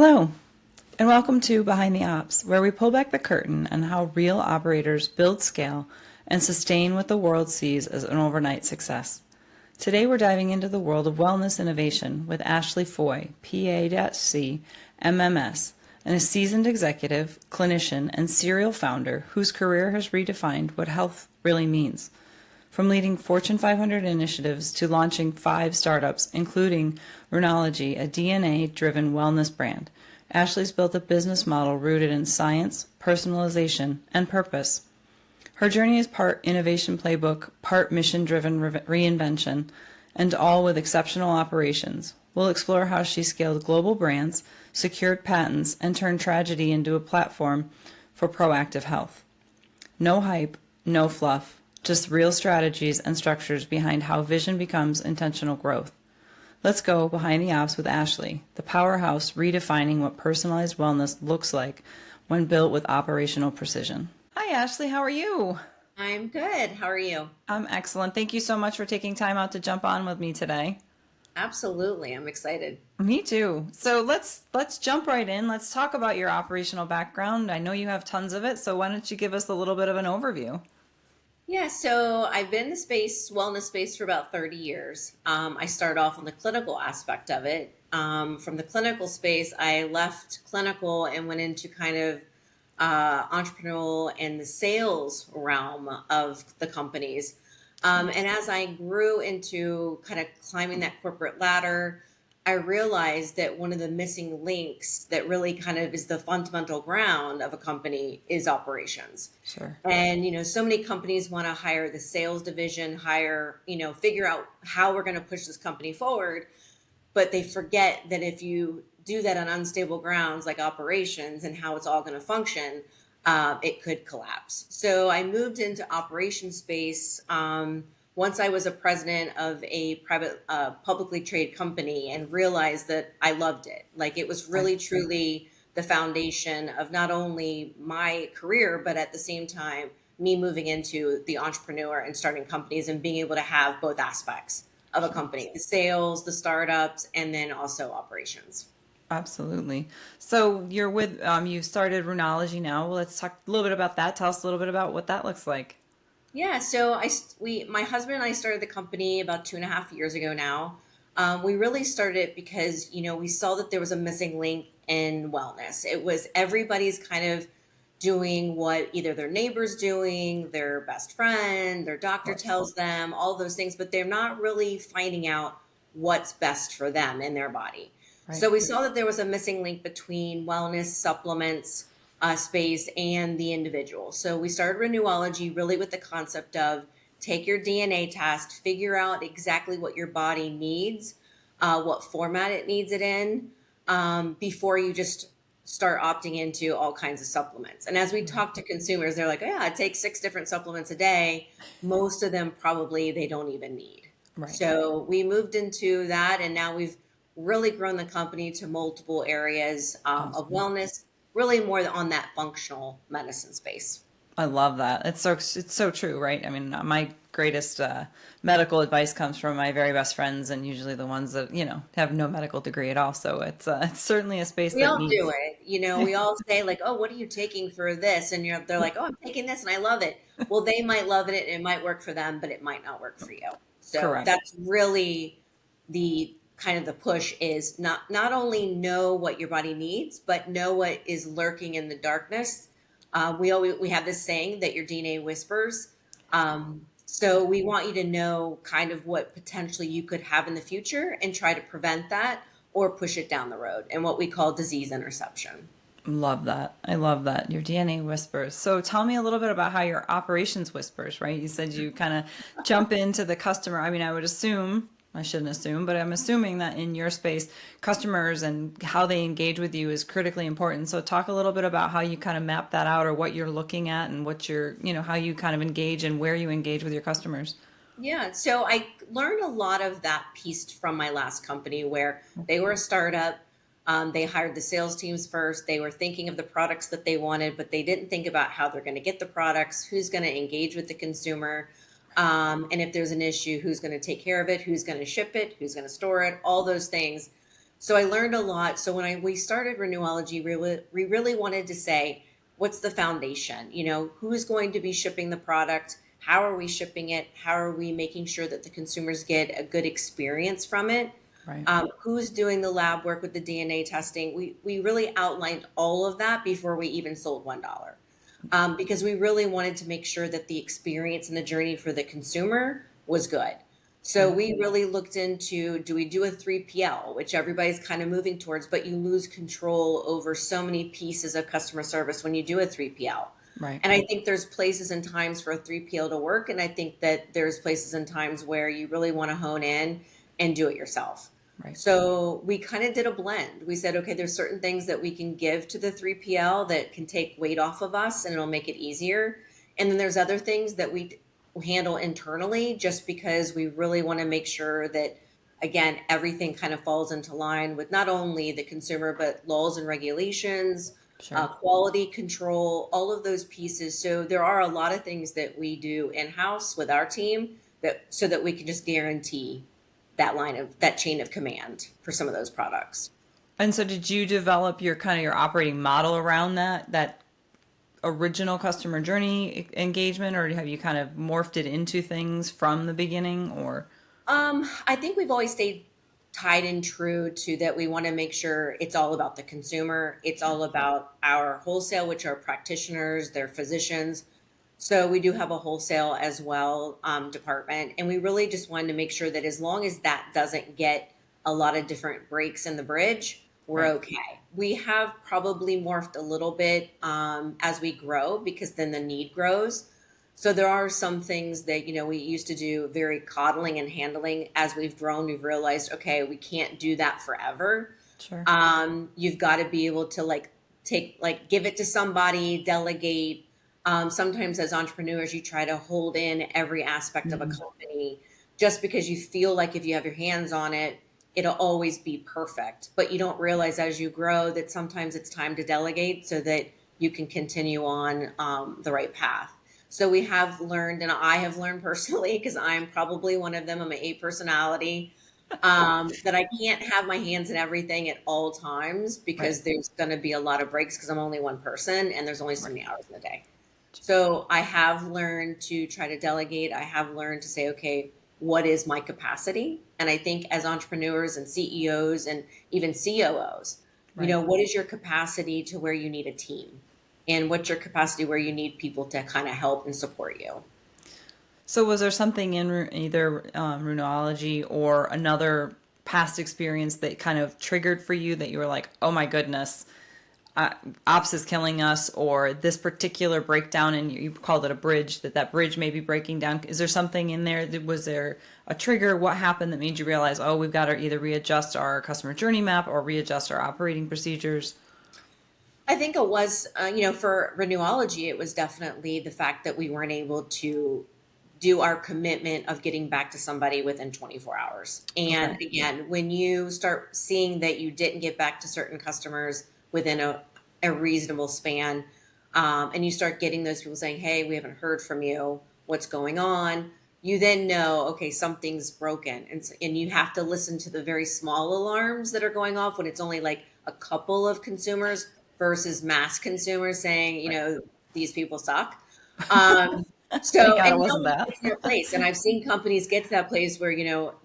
Hello, and welcome to Behind the Ops, where we pull back the curtain on how real operators build scale and sustain what the world sees as an overnight success. Today we're diving into the world of wellness innovation with Ashlee Foy, PA.C. MMS, and a seasoned executive, clinician, and serial founder whose career has redefined what health really means. From leading Fortune 500 initiatives to launching 5 startups, including Runology, a DNA-driven wellness brand, Ashlee's built a business model rooted in science, personalization, and purpose. Her journey is part innovation playbook, part mission-driven reinvention, and all with exceptional operations. We'll explore how she scaled global brands, secured patents, and turned tragedy into a platform for proactive health. No hype, no fluff, just real strategies and structures behind how vision becomes intentional growth. Let's go behind the ops with Ashlee, the powerhouse redefining what personalized wellness looks like when built with operational precision. Hi, Ashlee. How are you? I'm good. How are you? I'm excellent. Thank you so much for taking time out to jump on with me today. Absolutely. I'm excited. Me too. So let's jump right in. Let's talk about your operational background. I know you have tons of it, so why don't you give us a little bit of an overview? Yeah, so I've been in the wellness space for about 30 years. I started off on the clinical aspect of it. From the clinical space, I left clinical and went into kind of entrepreneurial and the sales realm of the companies. And as I grew into kind of climbing that corporate ladder, I realized that one of the missing links that really kind of is the fundamental ground of a company is operations. Sure. And, so many companies want to hire the sales division, figure out how we're going to push this company forward. But they forget that if you do that on unstable grounds like operations and how it's all going to function, it could collapse. So I moved into operations space once I was a president of a private, publicly traded company and realized that I loved it. Like it was really, truly the foundation of not only my career, but at the same time, me moving into the entrepreneur and starting companies and being able to have both aspects of a company, the sales, the startups, and then also operations. Absolutely. So you're with you started Runology now. Well, let's talk a little bit about that. Tell us a little bit about what that looks like. Yeah, so my husband and I started the company about 2.5 years ago now. We really started it because, we saw that there was a missing link in wellness. It was everybody's kind of doing what either their neighbor's doing, their best friend, their doctor tells them, all those things, but they're not really finding out what's best for them in their body. Right. So we saw that there was a missing link between wellness, supplements, space, and the individual. So we started Renewology really with the concept of take your DNA test, figure out exactly what your body needs, what format it needs it in, before you just start opting into all kinds of supplements. And as we talk to consumers, they're like, oh, yeah, I take 6 different supplements a day. Most of them probably they don't even need. Right. So we moved into that, and now we've really grown the company to multiple areas of wellness, really more on that functional medicine space. I love that. It's so true, right? I mean, my greatest medical advice comes from my very best friends, and usually the ones that have no medical degree at all. So it's certainly a space We that all needs. do it. We all say like, "Oh, what are you taking for this?" And they're like, "Oh, I'm taking this and I love it." Well, they might love it and it might work for them, but it might not work for you. So Correct. that's really the kind of the push is not only know what your body needs, but know what is lurking in the darkness. We have this saying that your DNA whispers. So we want you to know kind of what potentially you could have in the future and try to prevent that or push it down the road and what we call disease interception. Love that. I love that. Your DNA whispers. So tell me a little bit about how your operations whispers, right? You said you kind of jump into the customer. I mean, I would assume, I shouldn't assume, but I'm assuming that in your space, customers and how they engage with you is critically important. So talk a little bit about how you kind of map that out or what you're looking at and what how you kind of engage and where you engage with your customers. Yeah, so I learned a lot of that piece from my last company where they were a startup. They hired the sales teams first. They were thinking of the products that they wanted, but they didn't think about how they're going to get the products, who's going to engage with the consumer, and if there's an issue, who's going to take care of it, who's going to ship it, who's going to store it, all those things. So I learned a lot. So when we started Renewology, we really wanted to say, what's the foundation? Who's going to be shipping the product? How are we shipping it? How are we making sure that the consumers get a good experience from it? Right. Who's doing the lab work with the DNA testing? We really outlined all of that before we even sold $1, because we really wanted to make sure that the experience and the journey for the consumer was good. So we really looked into, do we do a 3PL, which everybody's kind of moving towards, but you lose control over so many pieces of customer service when you do a 3PL. Right. And I think there's places and times for a 3PL to work. And I think that there's places and times where you really want to hone in and do it yourself. Right. So we kind of did a blend. We said, okay, there's certain things that we can give to the 3PL that can take weight off of us and it'll make it easier. And then there's other things that we handle internally, just because we really want to make sure that, again, everything kind of falls into line with not only the consumer, but laws and regulations, Sure. quality control, all of those pieces. So there are a lot of things that we do in-house with our team so that we can just guarantee that chain of command for some of those products. And so did you develop your operating model around that original customer journey engagement, or have you kind of morphed it into things from the beginning, or? I think we've always stayed tied and true to that. We want to make sure it's all about the consumer. It's all about our wholesale, which are practitioners, they're physicians. So we do have a wholesale as well department. And we really just wanted to make sure that as long as that doesn't get a lot of different breaks in the bridge, we're Right. okay. We have probably morphed a little bit as we grow, because then the need grows. So there are some things that, we used to do very coddling and handling. As we've grown, we've realized, okay, we can't do that forever. Sure. You've got to be able to give it to somebody, delegate. Sometimes as entrepreneurs, you try to hold in every aspect of a company just because you feel like if you have your hands on it, it'll always be perfect. But you don't realize as you grow that sometimes it's time to delegate so that you can continue on the right path. So we have learned, and I have learned personally, because I'm probably one of them, I'm an A personality, that I can't have my hands in everything at all times, because Right. there's going to be a lot of breaks, because I'm only one person and there's only so many hours in a day. So I have learned to try to delegate. I have learned to say, okay, what is my capacity? And I think as entrepreneurs and CEOs and even COOs, Right. what is your capacity to where you need a team? And what's your capacity where you need people to kind of help and support you? So was there something in either Runology or another past experience that kind of triggered for you that you were like, oh my goodness, ops is killing us, or this particular breakdown, and you called it a bridge, that bridge may be breaking down? Is there something in there? Was there a trigger? What happened that made you realize, oh, we've got to either readjust our customer journey map or readjust our operating procedures? I think it was, for Renewology, it was definitely the fact that we weren't able to do our commitment of getting back to somebody within 24 hours. And Okay. again, when you start seeing that you didn't get back to certain customers within a reasonable span, and you start getting those people saying, hey, we haven't heard from you, what's going on? You then know, okay, something's broken. And you have to listen to the very small alarms that are going off when it's only like a couple of consumers versus mass consumers saying, Right. these people suck. Um, Thank so, God it and no wasn't one that. gets to their place. And I've seen companies get to that place where,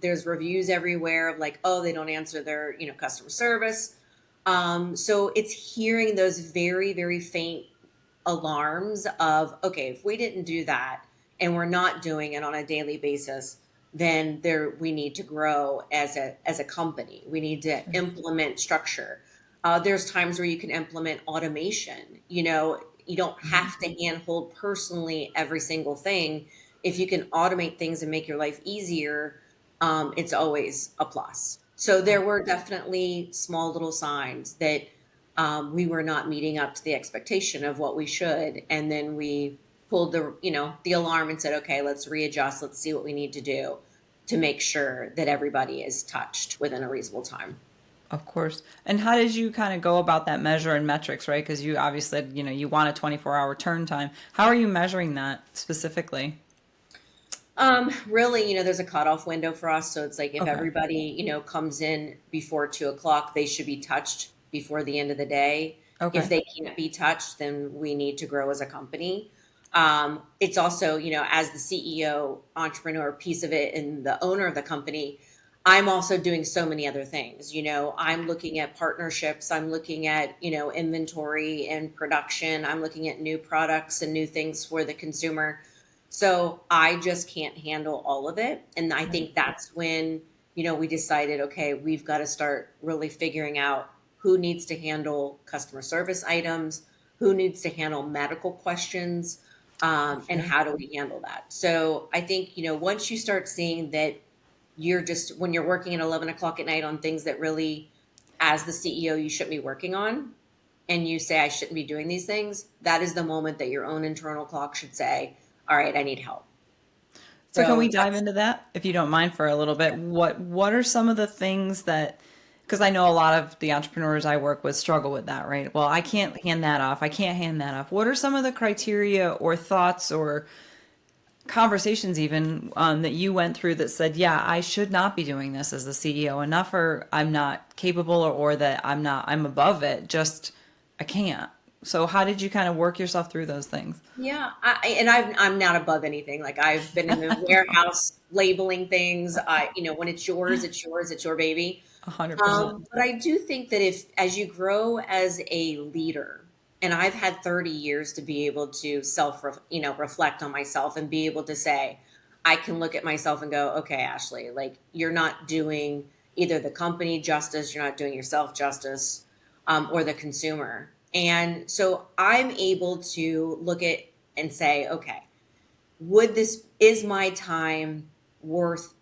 there's reviews everywhere of like, oh, they don't answer their, customer service. So it's hearing those very, very faint alarms of, okay, if we didn't do that and we're not doing it on a daily basis, then we need to grow as a company. We need to Sure. implement structure. There's times where you can implement automation. You don't have to handhold personally every single thing. If you can automate things and make your life easier, it's always a plus. So there were definitely small little signs that we were not meeting up to the expectation of what we should. And then we pulled the alarm and said, okay, let's readjust. Let's see what we need to do to make sure that everybody is touched within a reasonable time. Of course. And how did you kind of go about that measure and metrics, right? Because you obviously said, you want a 24-hour turn time. How are you measuring that specifically? Really, there's a cutoff window for us. So it's like if Okay. everybody, comes in before 2 o'clock, they should be touched before the end of the day. If Okay. they can't be touched, then we need to grow as a company. It's also, as the CEO, entrepreneur piece of it and the owner of the company, I'm also doing so many other things. I'm looking at partnerships, I'm looking at, inventory and production, I'm looking at new products and new things for the consumer. So I just can't handle all of it. And I Right. think that's when, we decided, okay, we've got to start really figuring out who needs to handle customer service items, who needs to handle medical questions, and Sure. how do we handle that? So I think, once you start seeing that when you're working at 11 o'clock at night on things that really, as the CEO, you shouldn't be working on, and you say, I shouldn't be doing these things, that is the moment that your own internal clock should say, all right, I need help. So can we So dive that's, into that, if you don't mind, for a little bit? What are some of the things that, because I know a lot of the entrepreneurs I work with struggle with that, right? Well, I can't hand that off. I can't hand that off. What are some of the criteria or thoughts or conversations even that you went through that said, yeah, I should not be doing this as the CEO enough, or I'm not capable, or that I'm above it, just I can't. So how did you kind of work yourself through those things? yeah. I'm not above anything. Like I've been in the warehouse labeling things. When it's yours, it's yours, it's your baby. 100%. But I do think that as you grow as a leader, and I've had 30 years to be able to reflect on myself and be able to say, I can look at myself and go, okay, Ashley, like you're not doing either the company justice, you're not doing yourself justice, or the consumer. And so I'm able to look at and say, okay, is my time worth,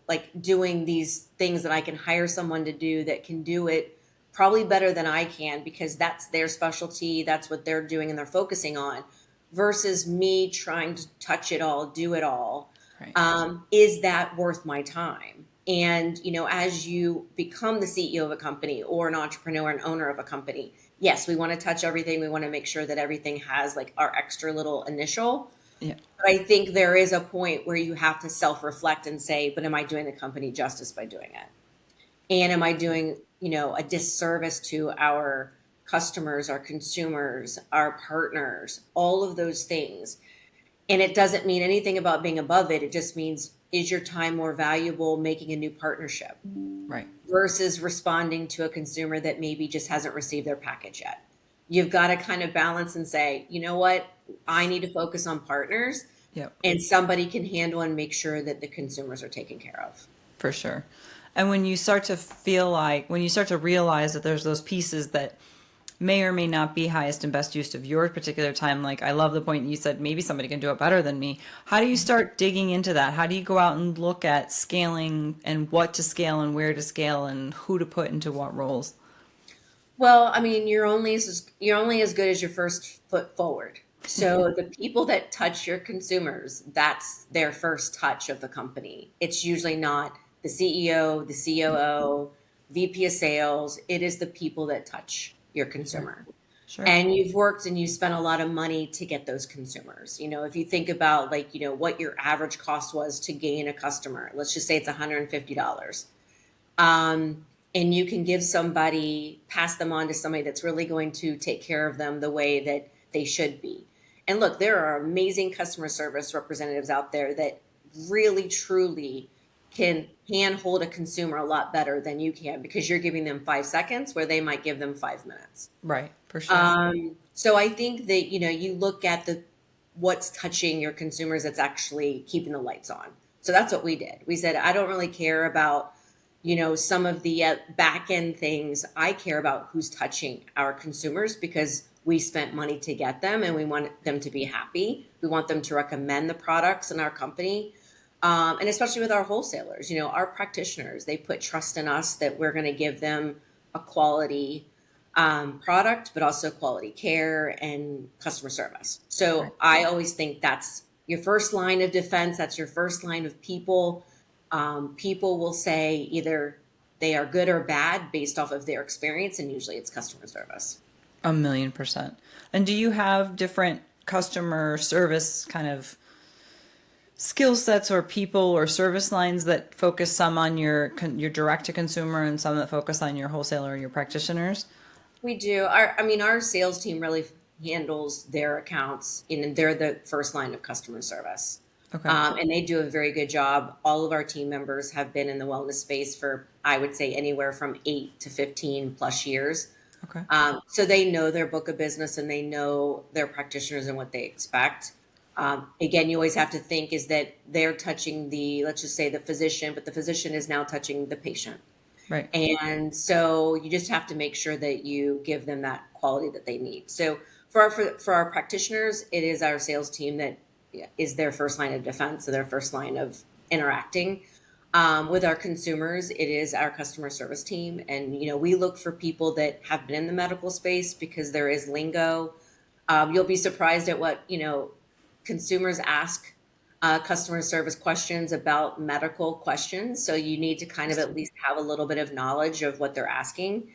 like doing these things that I can hire someone to do that can do it probably better than I can because that's their specialty, that's what they're doing and they're focusing on, versus me trying to touch it all, do it all. Right. Is that worth my time? And as you become the CEO of a company or an entrepreneur and owner of a company, yes, we want to touch everything, we want to make sure that everything has like our extra little initial. Yeah. But I think there is a point where you have to self-reflect and say, but am I doing the company justice by doing it? And am I doing, a disservice to our customers, our consumers, our partners, all of those things? And it doesn't mean anything about being above it. It just means, is your time more valuable making a new partnership Right. versus responding to a consumer that maybe just hasn't received their package yet? You've got to kind of balance and say, you know what? I need to focus on partners Yep. and somebody can handle and make sure that the consumers are taken care of. For sure. And when you start to feel like, when you start to realize that there's those pieces that may or may not be highest and best use of your particular time, like I love the point you said, maybe somebody can do it better than me. How do you start digging into that? How do you go out and look at scaling and what to scale and where to scale and who to put into what roles? Well, I mean, you're only as good as your first foot forward. So the people that touch your consumers, that's their first touch of the company. It's usually not the CEO, the COO, VP of sales. It is the people that touch your Sure. consumer. Sure. And you've worked and you spent a lot of money to get those consumers. If you think about like, what your average cost was to gain a customer, let's just say it's $150. And you can pass them on to somebody that's really going to take care of them the way that they should be. And look, there are amazing customer service representatives out there that really, truly can handhold a consumer a lot better than you can because you're giving them 5 seconds where they might give them 5 minutes. Right. For sure. So I think that, you look at what's touching your consumers that's actually keeping the lights on. So that's what we did. We said, I don't really care about, some of the back end things. I care about who's touching our consumers because we spent money to get them and we want them to be happy. We want them to recommend the products in our company. And especially with our wholesalers, our practitioners, they put trust in us that we're going to give them a quality product, but also quality care and customer service. Right. So I always think that's your first line of defense. That's your first line of people. People will say either they are good or bad based off of their experience, and usually it's customer service. 1,000,000%. And do you have different customer service kind of skill sets or people or service lines that focus some on your direct to consumer and some that focus on your wholesaler or your practitioners? We do. Our sales team really handles their accounts, and they're the first line of customer service. Okay. And they do a very good job. All of our team members have been in the wellness space for, I would say, anywhere from 8 to 15 plus years. Okay. So they know their book of business and they know their practitioners and what they expect. Again, you always have to think is that they're touching let's just say the physician, but the physician is now touching the patient. Right. And so you just have to make sure that you give them that quality that they need. So for our practitioners, it is our sales team that is their first line of defense, so their first line of interacting. With our consumers, it is our customer service team. And, we look for people that have been in the medical space because there is lingo. You'll be surprised at what, consumers ask customer service questions about medical questions. So you need to kind of at least have a little bit of knowledge of what they're asking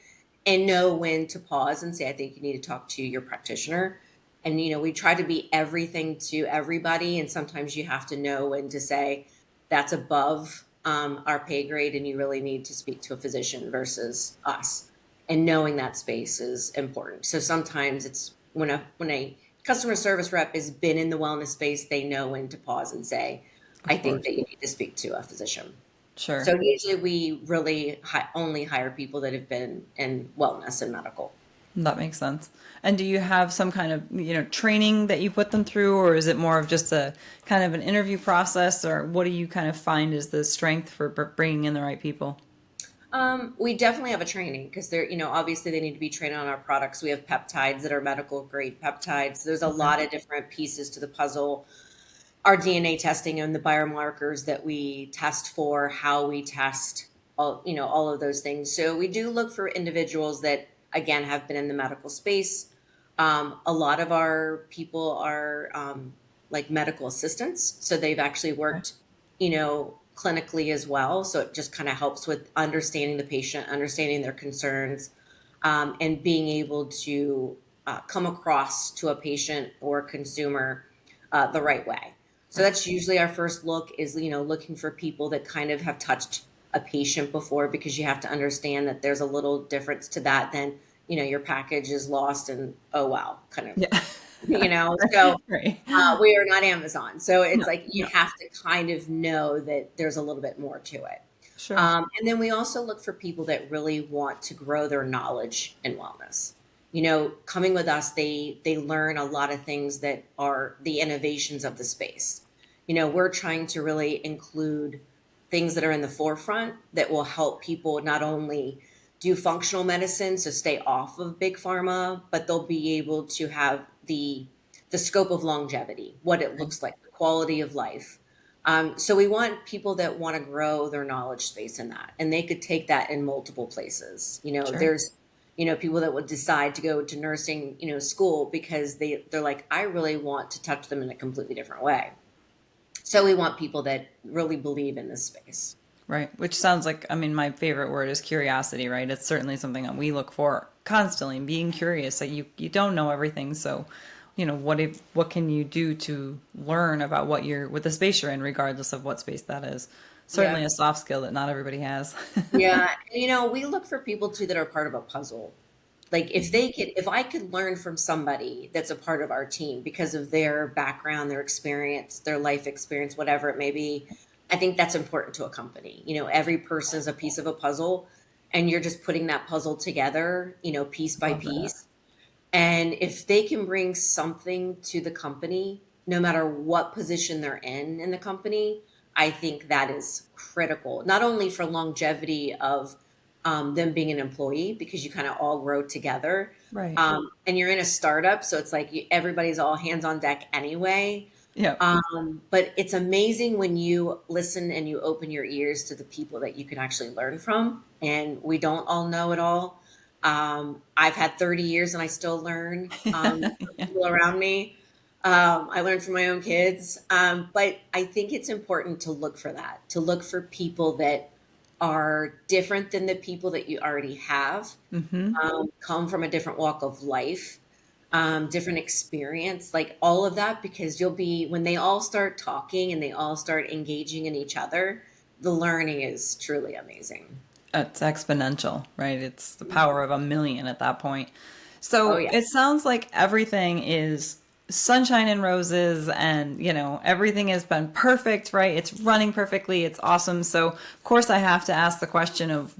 and know when to pause and say, I think you need to talk to your practitioner. And, we try to be everything to everybody. And sometimes you have to know when to say that's above our pay grade and you really need to speak to a physician versus us. And knowing that space is important. So sometimes it's when a customer service rep has been in the wellness space, they know when to pause and say, I think that you need to speak to a physician. Sure. So usually we really only hire people that have been in wellness and medical. That makes sense. And do you have some kind of, training that you put them through, or is it more of just a kind of an interview process, or what do you kind of find is the strength for bringing in the right people? We definitely have a training because they're, obviously they need to be trained on our products. We have peptides that are medical grade peptides. There's a lot of different pieces to the puzzle. Our DNA testing and the biomarkers that we test for, how we test, all of those things. So we do look for individuals that, again, have been in the medical space. A lot of our people are like medical assistants. So they've actually worked, clinically as well. So it just kind of helps with understanding the patient, understanding their concerns, and being able to come across to a patient or consumer the right way. So that's usually our first look is, looking for people that kind of have touched a patient before, because you have to understand that there's a little difference to that than, your package is lost and, oh, wow, kind of. Yeah. So Right. we are not Amazon. So it's No, like you have to kind of know that there's a little bit more to it. Sure. And then we also look for people that really want to grow their knowledge in wellness. Coming with us, they learn a lot of things that are the innovations of the space. We're trying to really include things that are in the forefront that will help people not only do functional medicine, so stay off of big pharma, but they'll be able to have the scope of longevity, what it looks like, the quality of life. So we want people that want to grow their knowledge space in that, and they could take that in multiple places. Sure. There's, people that would decide to go to nursing, school because they're like, I really want to touch them in a completely different way. So we want people that really believe in this space. Right. Which sounds like, my favorite word is curiosity, right? It's certainly something that we look for constantly, being curious that you don't know everything. So, what can you do to learn about what the space you're in, regardless of what space that is? Certainly a soft skill that not everybody has. Yeah. And, we look for people too that are part of a puzzle. Like if I could learn from somebody that's a part of our team because of their background, their experience, their life experience, whatever it may be, I think that's important to a company. Every person is a piece of a puzzle and you're just putting that puzzle together, piece by piece. And if they can bring something to the company, no matter what position they're in the company, I think that is critical, not only for longevity of them being an employee, because you kind of all grow together. Right. And you're in a startup, so it's like everybody's all hands on deck anyway. Yeah. But it's amazing when you listen and you open your ears to the people that you can actually learn from. And we don't all know it all. I've had 30 years and I still learn from people around me. I learned from my own kids. But I think it's important to look for that, to look for people that are different than the people that you already have, come from a different walk of life. different experience, like all of that, because when they all start talking and they all start engaging in each other, the learning is truly amazing. It's exponential, right? It's the power of a million at that point. So Oh yeah. it sounds like everything is sunshine and roses and, everything has been perfect, right? It's running perfectly. It's awesome. So, of course, I have to ask the question of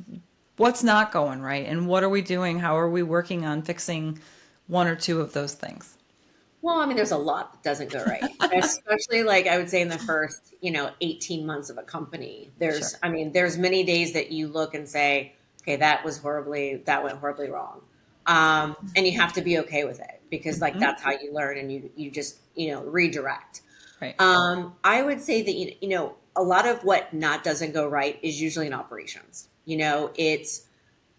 what's not going right and what are we doing? How are we working on fixing one or two of those things? Well, I mean, there's a lot that doesn't go right, especially like I would say in the first, 18 months of a company. Sure. There's many days that you look and say, okay, that went horribly wrong. And you have to be okay with it because like Hmm. that's how you learn and you just, redirect. Right. I would say that, a lot of what not doesn't go right is usually in operations. It's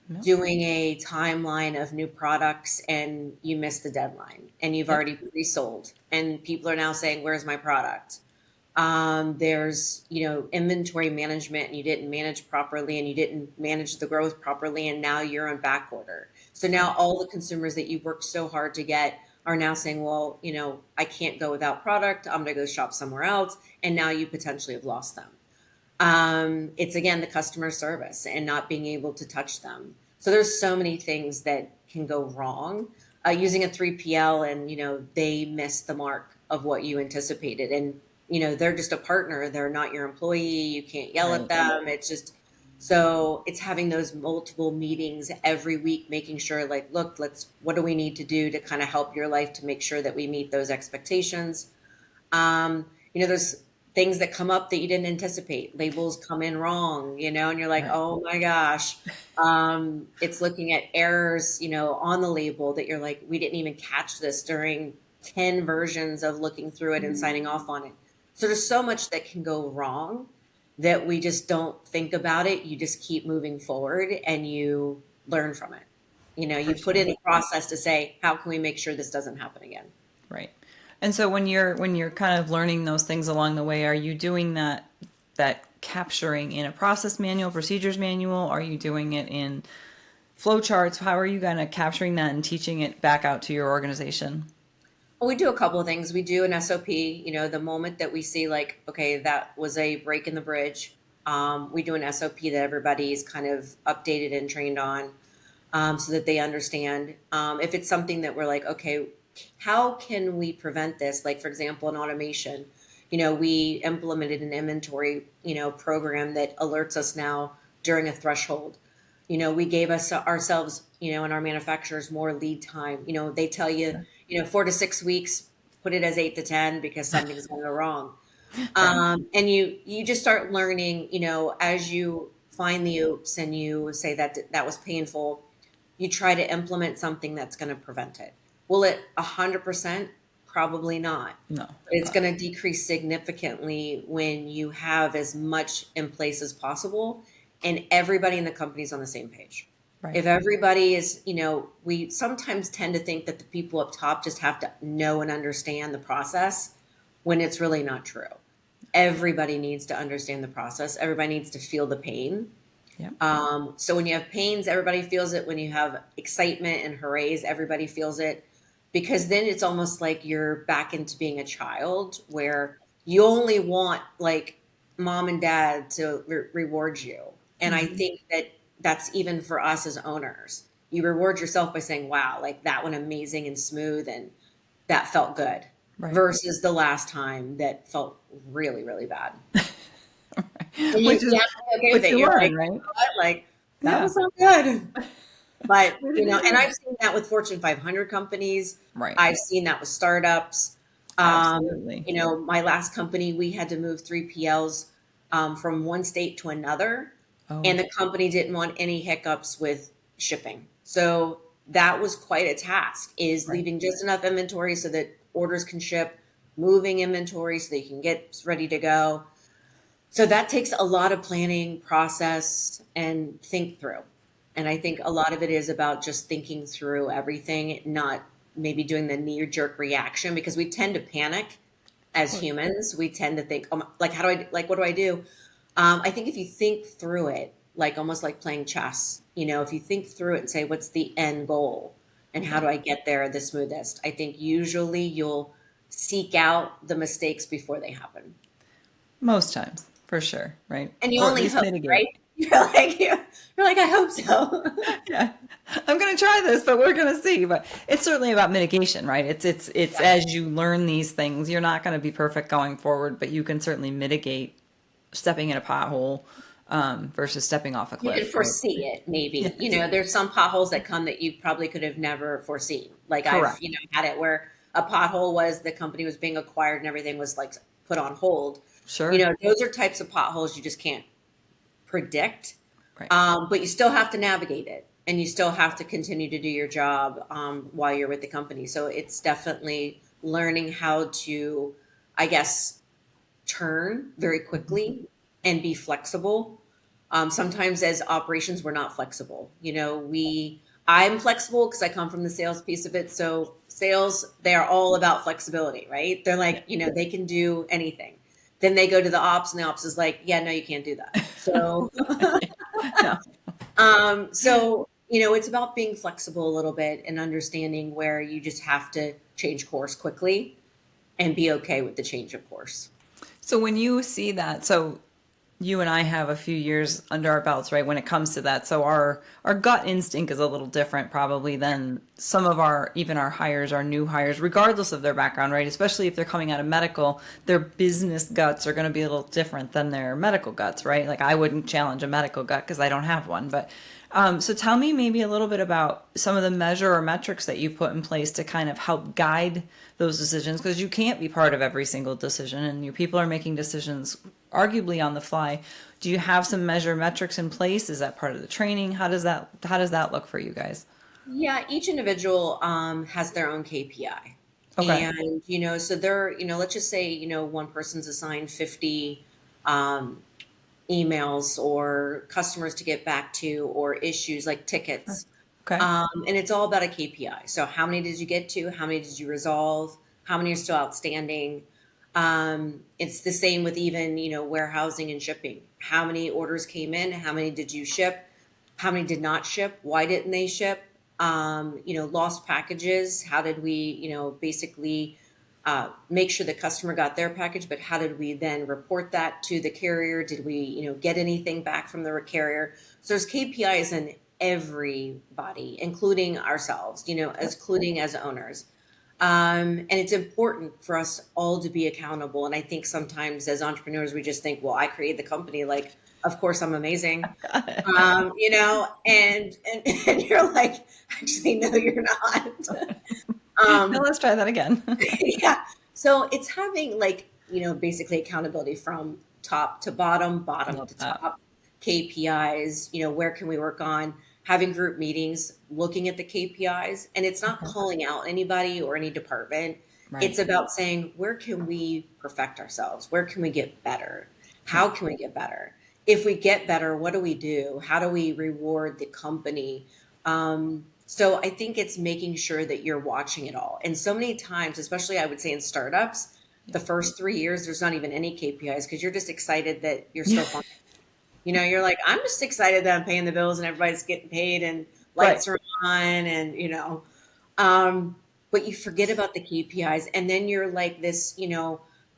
No. doing a timeline of new products and you miss the deadline and you've Yep. already pre-sold and people are now saying, where's my product? There's, inventory management and you didn't manage properly and you didn't manage the growth properly. And now you're on back order. So now all the consumers that you worked so hard to get are now saying, well, I can't go without product. I'm going to go shop somewhere else. And now you potentially have lost them. It's again the customer service and not being able to touch them. So there's so many things that can go wrong using a 3PL, and they miss the mark of what you anticipated, and they're just a partner. They're not your employee. You can't yell at Right. them. It's just so it's having those multiple meetings every week, making sure like, look, what do we need to do to kind of help your life to make sure that we meet those expectations. There's things that come up that you didn't anticipate. Labels come in wrong, and you're like, Right. oh my gosh. It's looking at errors, on the label that you're like, we didn't even catch this during 10 versions of looking through it and signing off on it. So there's so much that can go wrong that we just don't think about it. You just keep moving forward and you learn from it. For You put sure. in a process to say, how can we make sure this doesn't happen again? Right. And so when you're kind of learning those things along the way, are you doing that capturing in a process manual, procedures manual? Are you doing it in flowcharts? How are you kind of capturing that and teaching it back out to your organization? Well, we do a couple of things. We do an SOP, the moment that we see like, okay, that was a break in the bridge. We do an SOP that everybody's kind of updated and trained on, so that they understand. If it's something that we're like, okay, how can we prevent this? Like, for example, in automation, we implemented an inventory, program that alerts us now during a threshold. We gave us ourselves, and our manufacturers more lead time. They tell you, 4 to 6 weeks, put it as 8 to 10 because something's going to go wrong. Right. And you just start learning, as you find the oops and you say that was painful, you try to implement something that's going to prevent it. Will it 100%? Probably not. No. But it's going to decrease significantly when you have as much in place as possible and everybody in the company is on the same page. Right. If everybody is, we sometimes tend to think that the people up top just have to know and understand the process when it's really not true. Everybody needs to understand the process. Everybody needs to feel the pain. Yep. So when you have pains, everybody feels it. When you have excitement and hoorays, everybody feels it. Because then it's almost like you're back into being a child where you only want like mom and dad to reward you. And I Hmm. think that that's even for us as owners. You reward yourself by saying, wow, like that went amazing and smooth and that felt good Right. versus the last time that felt really, really bad. And Which you is have to be okay with what it. you You're like, learn, you right? know what? Like that Yeah. was not good. But, What did it and do? I've seen that with Fortune 500 companies. Right. I've seen that with startups. Absolutely. My last company, we had to move 3PLs from one state to another, Oh. and the company didn't want any hiccups with shipping. So that was quite a task, is Right. leaving just enough inventory so that orders can ship, moving inventory so they can get ready to go. So that takes a lot of planning, process, and think through. And I think a lot of it is about just thinking through everything, not maybe doing the knee jerk reaction because we tend to panic Of as course. humans. We tend to think, oh, like, what do I do? I think if you think through it, like almost like playing chess, if you think through it and say, what's the end goal? and how do I get there the smoothest? I think usually you'll seek out the mistakes before they happen. Most times, for sure, right? And you Or at only least hope, mitigate. right? You're like, I hope so. Yeah. I'm going to try this, but we're going to see. But it's certainly about mitigation, right? It's Yeah. as you learn these things, you're not going to be perfect going forward, but you can certainly mitigate stepping in a pothole versus stepping off a You can cliff, right? foresee it, maybe. Yes. There's some potholes that come that you probably could have never foreseen. Like I've, Correct. had it where a pothole was the company was being acquired and everything was like put on hold. Sure. Those are types of potholes you just can't predict. Right. But you still have to navigate it and you still have to continue to do your job while you're with the company. So it's definitely learning how to, I guess, turn very quickly and be flexible. Sometimes as operations, we're not flexible. I'm flexible because I come from the sales piece of it. So sales, they are all about flexibility, right? They're like, they can do anything. Then they go to the ops and the ops is like, yeah, no, you can't do that. So, No. it's about being flexible a little bit and understanding where you just have to change course quickly and be okay with the change of course. So when you see that, so you and I have a few years under our belts, right, when it comes to that. So our gut instinct is a little different probably than some of even our hires, our new hires, regardless of their background, right? Especially if they're coming out of medical, their business guts are going to be a little different than their medical guts, right? Like I wouldn't challenge a medical gut because I don't have one. But so tell me maybe a little bit about some of the measure or metrics that you put in place to kind of help guide those decisions, because you can't be part of every single decision and your people are making decisions arguably on the fly. Do you have some measure metrics in place? Is that part of the training? How does that look for you guys? Yeah, each individual has their own KPI. Okay. And, so they're, let's just say, one person's assigned 50 um, emails or customers to get back to or issues like tickets. Okay. And it's all about a KPI. So how many did you get to? How many did you resolve? How many are still outstanding? It's the same with even, warehousing and shipping. How many orders came in? How many did you ship? How many did not ship? Why didn't they ship? Lost packages. How did we, basically make sure the customer got their package, but how did we then report that to the carrier? Did we, get anything back from the carrier? So there's KPIs in everybody, including ourselves, including as owners. And it's important for us all to be accountable. And I think sometimes as entrepreneurs, we just think, well, I created the company. Like, of course I'm amazing. And you're like, actually, no, you're not. Now let's try that again. Yeah. So it's having basically accountability from top to bottom, bottom Love to that. top, KPIs, where can we work on having group meetings, looking at the KPIs, and it's not calling out anybody or any department. Right. It's about saying, where can we perfect ourselves? Where can we get better? How can we get better? If we get better, what do we do? How do we reward the company? So I think it's making sure that you're watching it all. And so many times, especially I would say in startups, the first 3 years, there's not even any KPIs because you're just excited that you're still fun. You're like, I'm just excited that I'm paying the bills and everybody's getting paid and lights are on and, but you forget about the KPIs. And then you're like this,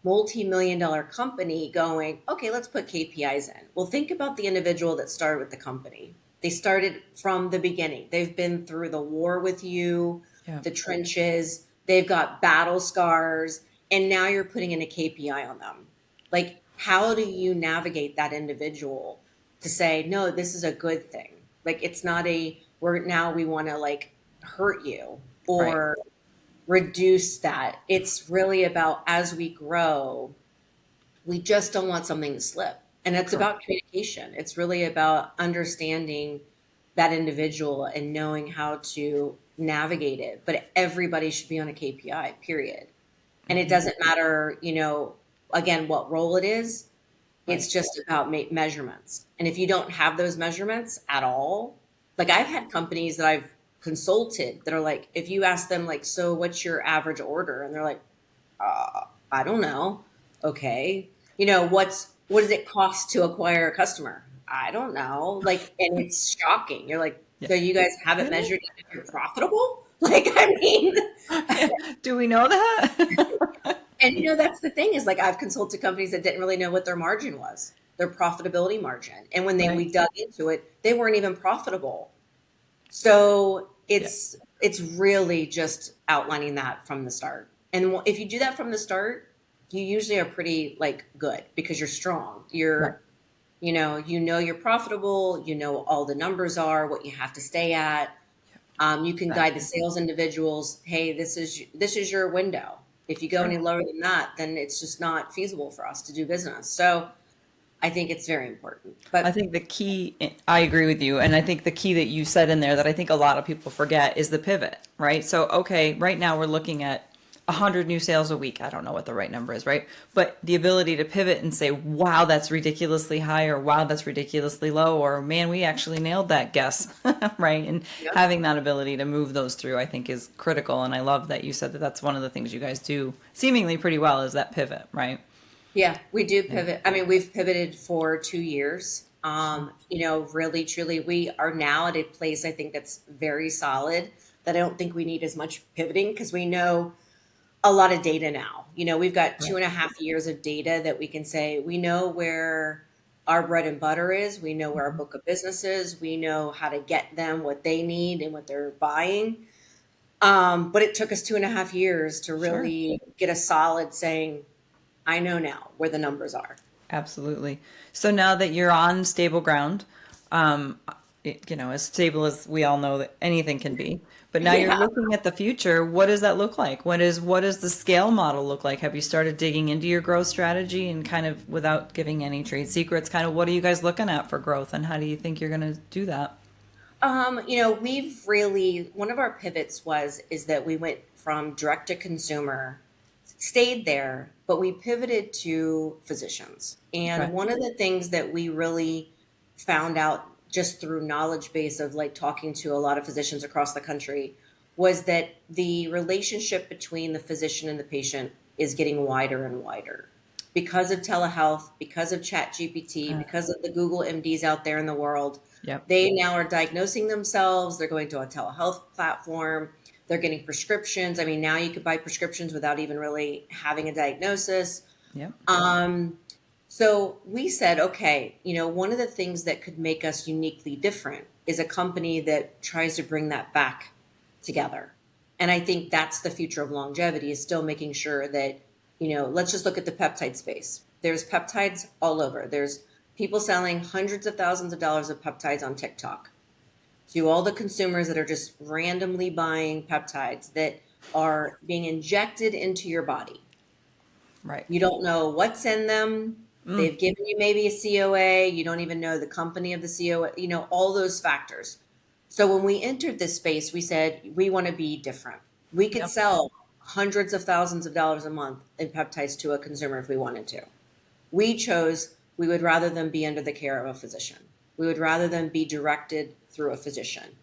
multi-million-dollar company going, okay, let's put KPIs in. Well, think about the individual that started with the company. They started from the beginning. They've been through the war with you, the trenches. They've got battle scars. And now you're putting in a KPI on them. Like, how do you navigate that individual to say, no, this is a good thing? Like, it's not we want to hurt you or reduce that. It's really about, as we grow, we just don't want something to slip. And it's about communication. It's really about understanding that individual and knowing how to navigate it. But everybody should be on a KPI, period. And it doesn't matter, again, what role it is. It's just about measurements. And if you don't have those measurements at all, like I've had companies that I've consulted that are like, if you ask them so what's your average order? And they're like, I don't know. Okay. What does it cost to acquire a customer? I don't know. And it's shocking. You're like, so you guys haven't measured if you're profitable? Like, I mean, Do we know that? and that's the thing is like I've consulted companies that didn't really know what their margin was, their profitability margin. And when Right. we dug into it, they weren't even profitable. So Yeah. it's really just outlining that from the start. And if you do that from the start, you usually are pretty like good because you're strong. Right. You're profitable, all the numbers are, what you have to stay at. You can guide the Exactly. sales individuals, hey, this is your window. If you go Sure. any lower than that, then it's just not feasible for us to do business. So I think it's very important. I But think the key, I agree with you. And I think the key that you said in there that I think a lot of people forget is the pivot, right? So, okay, right now we're looking at 100 new sales a week. I don't know what the right number is, right? But the ability to pivot and say, wow, that's ridiculously high, or wow, that's ridiculously low, or man, we actually nailed that guess, right? And yeah, having that ability to move those through, I think, is critical. And I love that you said that that's one of the things you guys do seemingly pretty well is that pivot, right? yeah, we do Yeah. pivot. I mean, we've pivoted for 2 years. Sure. Really, truly, we are now at a place I think that's very solid that I don't think we need as much pivoting because we know a lot of data now. We've got Right. 2.5 years of data that we can say we know where our bread and butter is. We know where our Mhm. book of business is. We know how to get them what they need and what they're buying. But it took us 2.5 years to Sure. really get a solid saying, I know now where the numbers are. Absolutely. So now that you're on stable ground, um, as stable as we all know that anything can be, but now you're Yeah. looking at the future. What does that look like? What does the scale model look like? Have you started digging into your growth strategy and kind of without giving any trade secrets, kind of what are you guys looking at for growth and how do you think you're going to do that? We've really, one of our pivots is that we went from direct to consumer, stayed there, but we pivoted to physicians. Okay. And one of the things that we really found out just through knowledge base of like talking to a lot of physicians across the country was that the relationship between the physician and the patient is getting wider and wider because of telehealth, because of chat GPT, Uh, because of the Google MDs out there in the world. yep. They now are diagnosing themselves. They're going to a telehealth platform. They're getting prescriptions. I mean, now you could buy prescriptions without even really having a diagnosis. Yep. Um, so we said, okay, one of the things that could make us uniquely different is a company that tries to bring that back together. And I think that's the future of longevity is still making sure that, let's just look at the peptide space. There's peptides all over. There's people selling hundreds of thousands of dollars of peptides on TikTok to all the consumers that are just randomly buying peptides that are being injected into your body. Right. You don't know what's in them. Mm, They've given you maybe a COA. You don't even know the company of the COA, all those factors. So when we entered this space, we said we want to be different. We could yep. sell hundreds of thousands of dollars a month in peptides to a consumer if we wanted to. We chose we would rather them be under the care of a physician. We would rather them be directed through a physician.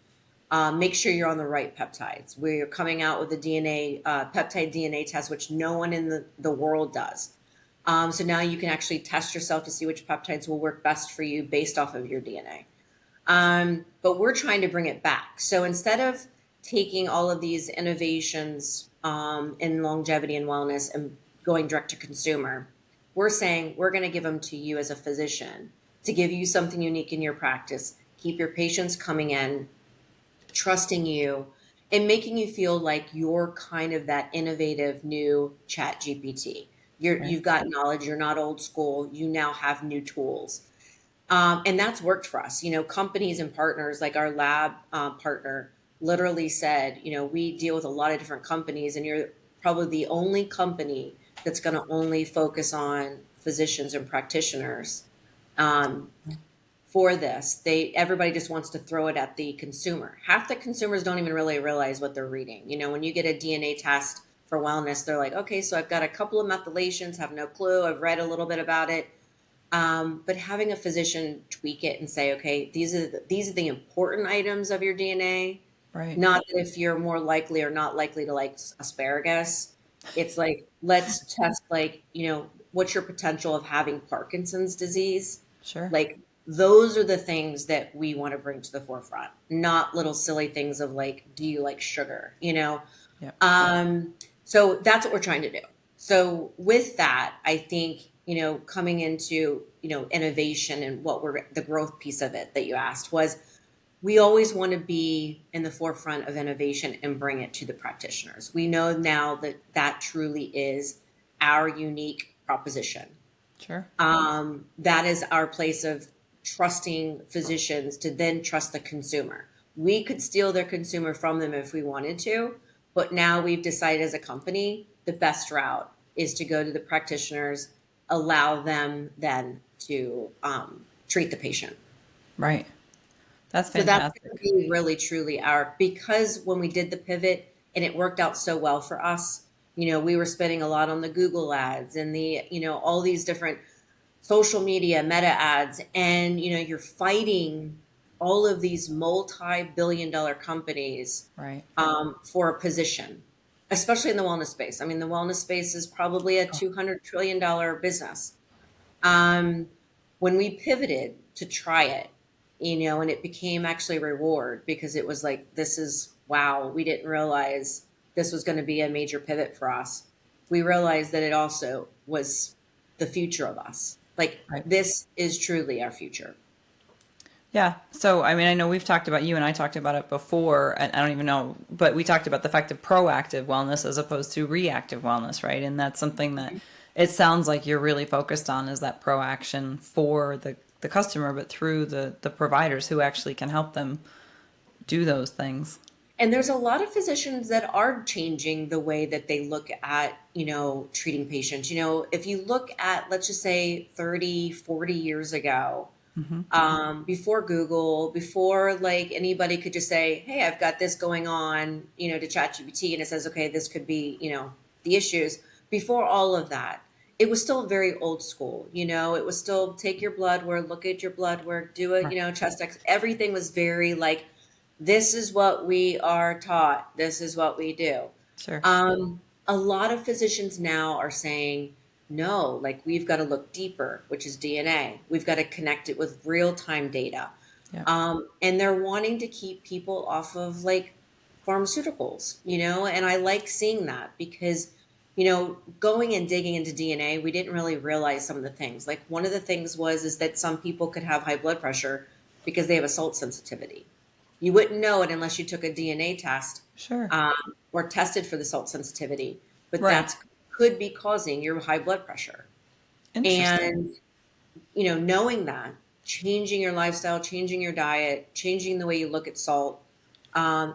Make sure you're on the right peptides. We're coming out with a peptide DNA test, which no one in the world does. So now you can actually test yourself to see which peptides will work best for you based off of your DNA. But we're trying to bring it back. So instead of taking all of these innovations in longevity and wellness and going direct to consumer, we're saying we're going to give them to you as a physician to give you something unique in your practice, keep your patients coming in, trusting you, and making you feel like you're kind of that innovative new chat GPT. Right. You've got knowledge, you're not old school, you now have new tools. And that's worked for us. Companies and partners like our lab partner literally said, we deal with a lot of different companies, and you're probably the only company that's going to only focus on physicians and practitioners. Um, for this. Everybody just wants to throw it at the consumer. Half the consumers don't even really realize what they're reading. When you get a DNA test for wellness, they're like, okay, so I've got a couple of methylations, have no clue. I've read a little bit about it. But having a physician tweak it and say, okay, these are the important items of your DNA. Right. Not that if you're more likely or not likely to like asparagus. It's like, let's test what's your potential of having Parkinson's disease? Sure. Like, Those are the things that we want to bring to the forefront, not little silly things of like, do you like sugar? Yeah. So that's what we're trying to do. So with that, I think, coming into, innovation and the growth piece of it that you asked was, we always want to be in the forefront of innovation and bring it to the practitioners. We know now that that truly is our unique proposition. Sure. That is our place of trusting physicians to then trust the consumer. We could steal their consumer from them if we wanted to, but now we've decided as a company the best route is to go to the practitioners, allow them then to treat the patient. Right. That's So that's fantastic. going to be really truly because when we did the pivot and it worked out so well for us, we were spending a lot on the Google ads and all these different social media meta ads, and you're fighting all of these multi-billion-dollar companies Right. for a position, especially in the wellness space. I mean, the wellness space is probably a $200 trillion business. When we pivoted to try it, and it became actually a reward because it was like, this is, wow, we didn't realize this was going to be a major pivot for us. We realized that it also was the future of us. Like, Right. this is truly our future. Yeah. So, I mean, I know we've talked about, you and I talked about it before, and I don't even know, but we talked about the fact of proactive wellness as opposed to reactive wellness, right? And that's something that it sounds like you're really focused on, is that proaction for the customer, but through the providers who actually can help them do those things. And there's a lot of physicians that are changing the way that they look at, treating patients. If you look at, let's just say 30, 40 years ago, before Google, before like anybody could just say, hey, I've got this going on, to ChatGPT, and it says, okay, this could be, the issues. Before all of that, it was still very old school. It was still take your blood work, look at your blood work, do a, Right. chest X. Everything was very like, this is what we are taught. This is what we do. Sure. A lot of physicians now are saying, no, like we've got to look deeper, which is DNA. We've got to connect it with real-time data. Yeah. And they're wanting to keep people off of like pharmaceuticals, and I like seeing that because, going and digging into DNA, we didn't really realize some of the things. Like one of the things is that some people could have high blood pressure because they have a salt sensitivity. You wouldn't know it unless you took a DNA test Sure. or tested for the salt sensitivity, but Right. that could be causing your high blood pressure. Interesting. And, knowing that, changing your lifestyle, changing your diet, changing the way you look at salt,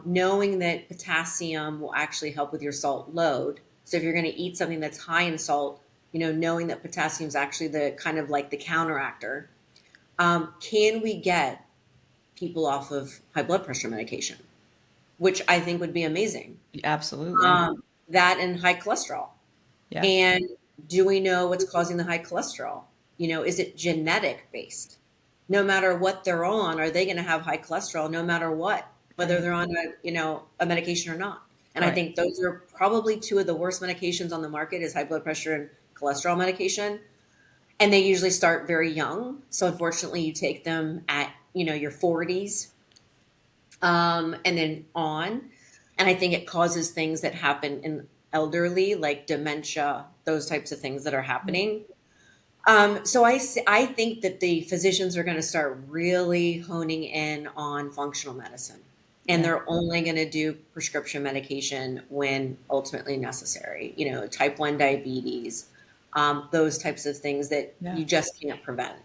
knowing that potassium will actually help with your salt load. So if you're going to eat something that's high in salt, knowing that potassium is actually the kind of like the counteractor. Can we get people off of high blood pressure medication, which I think would be amazing? Absolutely. That and high cholesterol. Yeah. And do we know what's causing the high cholesterol? Is it genetic based? No matter what they're on, are they going to have high cholesterol no matter what, whether they're on a medication or not? And I Right. think those are probably two of the worst medications on the market is high blood pressure and cholesterol medication. And they usually start very young. So unfortunately you take them at, your 40s, and then on. And I think it causes things that happen in elderly, like dementia, those types of things that are happening. So I think that the physicians are going to start really honing in on functional medicine. And Yeah. they're only going to do prescription medication when ultimately necessary, type 1 diabetes, those types of things that Yeah. you just can't prevent.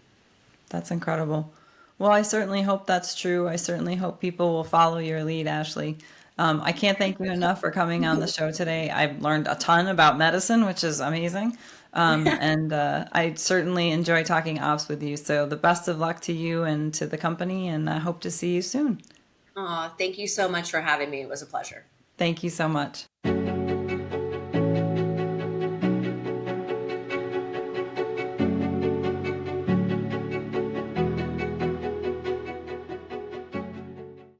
That's incredible. Well, I certainly hope that's true. I certainly hope people will follow your lead, Ashley. I can't thank you enough for coming on the show today. I've learned a ton about medicine, which is amazing. And I certainly enjoy talking ops with you. So the best of luck to you and to the company, and I hope to see you soon. Thank you so much for having me. It was a pleasure. Thank you so much.